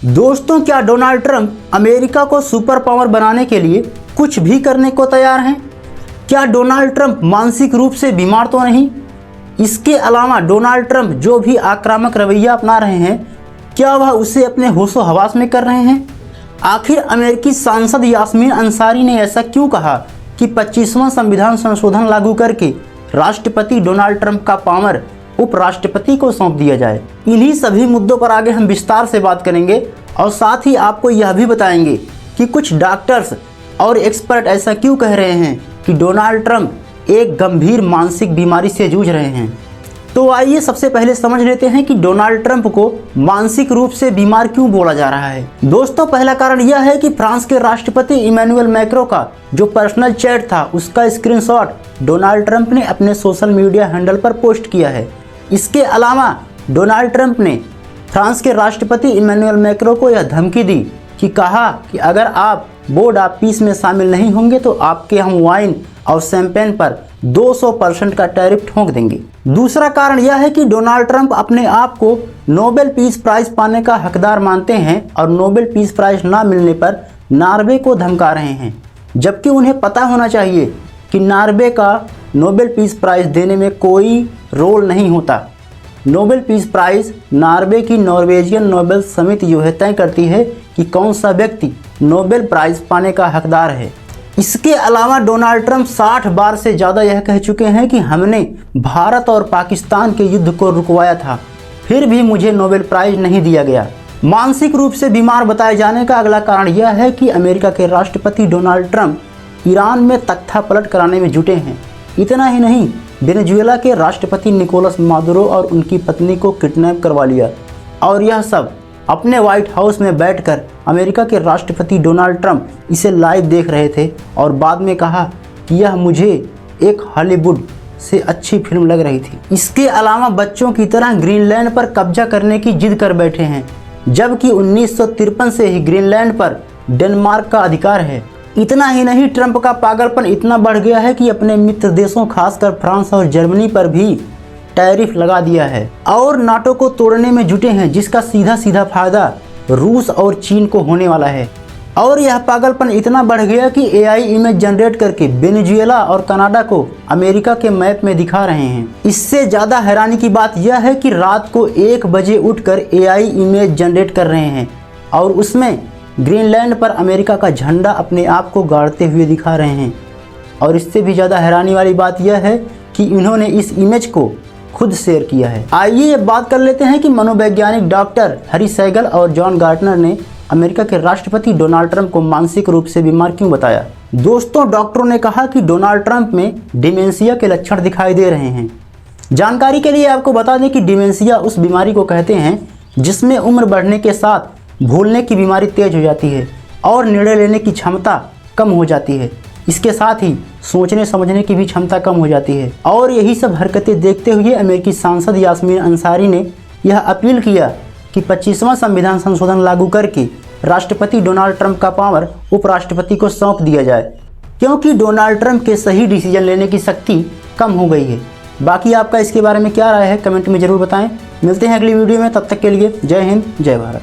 दोस्तों, क्या Donald Trump America को सुपर पावर बनाने के लिए कुछ भी करने को तैयार हैं? क्या डोनाल्ड ट्रंप मानसिक रूप से बीमार तो नहीं? इसके अलावा डोनाल्ड ट्रंप जो भी आक्रामक रवैया अपना रहे हैं, क्या वह उसे अपने होशो हवास में कर रहे हैं? आखिर अमेरिकी सांसद यास्मीन अंसारी ने ऐसा क्यों कहा कि 25वां संविधान संशोधन लागू करके राष्ट्रपति डोनाल्ड ट्रंप का पावर उपराष्ट्रपति को सौंप दिया जाए? इन्हीं सभी मुद्दों पर आगे हम विस्तार से बात करेंगे और साथ ही आपको यह भी बताएंगे कि कुछ डॉक्टर्स और एक्सपर्ट ऐसा क्यों कह रहे हैं कि डोनाल्ड ट्रंप एक गंभीर मानसिक बीमारी से जूझ रहे हैं। तो आइए सबसे पहले समझ लेते हैं कि डोनाल्ड ट्रंप को मानसिक रूप से बीमार क्यों बोला जा रहा है। दोस्तों, पहला कारण यह है कि फ्रांस के राष्ट्रपति इमैनुअल मैक्रों का जो पर्सनल चैट था, उसका स्क्रीनशॉट डोनाल्ड ट्रंप ने अपने सोशल मीडिया हैंडल पर पोस्ट किया है। इसके अलावा डोनाल्ड ट्रंप ने फ्रांस के राष्ट्रपति इमैनुअल मैक्रों को यह धमकी दी कि कहा कि अगर आप बोर्ड ऑफ पीस में शामिल नहीं होंगे तो आपके हम वाइन और शैंपेन पर 200% का टैरिफ ठोक देंगे। दूसरा कारण यह है कि डोनाल्ड ट्रंप अपने आप को नोबेल पीस प्राइज पाने का हकदार मानते हैं और नोबेल पीस प्राइज ना मिलने पर नॉर्वे को धमका रहे हैं, जबकि उन्हें पता होना चाहिए कि नॉर्वे का नोबेल पीस प्राइज देने में कोई रोल नहीं होता। नोबेल पीस प्राइज नॉर्वे की नॉर्वेजियन नोबेल समिति जो है तय करती है कि कौन सा व्यक्ति नोबेल प्राइज पाने का हकदार है। इसके अलावा डोनाल्ड ट्रंप 60 बार से ज़्यादा यह कह चुके हैं कि हमने भारत और पाकिस्तान के युद्ध को रुकवाया था, फिर भी मुझे नोबेल प्राइज नहीं दिया गया। मानसिक रूप से बीमार बताए जाने का अगला कारण यह है कि अमेरिका के राष्ट्रपति डोनाल्ड ट्रंप ईरान में तख्ता पलट कराने में जुटे हैं। इतना ही नहीं, वेनेजुएला के राष्ट्रपति निकोलस मादुरो और उनकी पत्नी को किडनैप करवा लिया, और यह सब अपने व्हाइट हाउस में बैठकर अमेरिका के राष्ट्रपति डोनाल्ड ट्रंप इसे लाइव देख रहे थे और बाद में कहा कि यह मुझे एक हॉलीवुड से अच्छी फिल्म लग रही थी। इसके अलावा बच्चों की तरह ग्रीनलैंड पर कब्जा करने की जिद कर बैठे हैं, जबकि 1953 से ही ग्रीनलैंड पर डेनमार्क का अधिकार है। इतना ही नहीं, ट्रंप का पागलपन इतना बढ़ गया है कि अपने मित्र देशों खासकर फ्रांस और जर्मनी पर भी टैरिफ लगा दिया है और नाटो को तोड़ने में जुटे हैं, जिसका सीधा सीधा फायदा रूस और चीन को होने वाला है। और यह पागलपन इतना बढ़ गया कि एआई इमेज जनरेट करके वेनेजुएला और कनाडा को अमेरिका के मैप में दिखा रहे हैं। इससे ज़्यादा हैरानी की बात यह है कि रात को 1 बजे उठकर एआई इमेज जनरेट कर रहे हैं और उसमें ग्रीनलैंड पर अमेरिका का झंडा अपने आप को गाड़ते हुए दिखा रहे हैं। और इससे भी ज़्यादा हैरानी वाली बात यह है कि इन्होंने इस इमेज को खुद शेयर किया है। आइए अब बात कर लेते हैं कि मनोवैज्ञानिक डॉक्टर हैरी सैगल और जॉन गार्टनर ने अमेरिका के राष्ट्रपति डोनाल्ड ट्रंप को मानसिक रूप से बीमार क्यों बताया। दोस्तों, डॉक्टरों ने कहा कि डोनाल्ड ट्रंप में डिमेंशिया के लक्षण दिखाई दे रहे हैं। जानकारी के लिए आपको बता दें कि डिमेंशिया उस बीमारी को कहते हैं जिसमें उम्र बढ़ने के साथ भूलने की बीमारी तेज हो जाती है और निर्णय लेने की क्षमता कम हो जाती है। इसके साथ ही सोचने समझने की भी क्षमता कम हो जाती है। और यही सब हरकतें देखते हुए अमेरिकी सांसद यास्मीन अंसारी ने यह अपील किया कि 25वां संविधान संशोधन लागू करके राष्ट्रपति डोनाल्ड ट्रंप का पावर उपराष्ट्रपति को सौंप दिया जाए, क्योंकि डोनाल्ड ट्रंप के सही डिसीजन लेने की शक्ति कम हो गई है। बाकी आपका इसके बारे में क्या राय है, कमेंट में ज़रूर बताएं। मिलते हैं अगली वीडियो में, तब तक के लिए जय हिंद, जय भारत।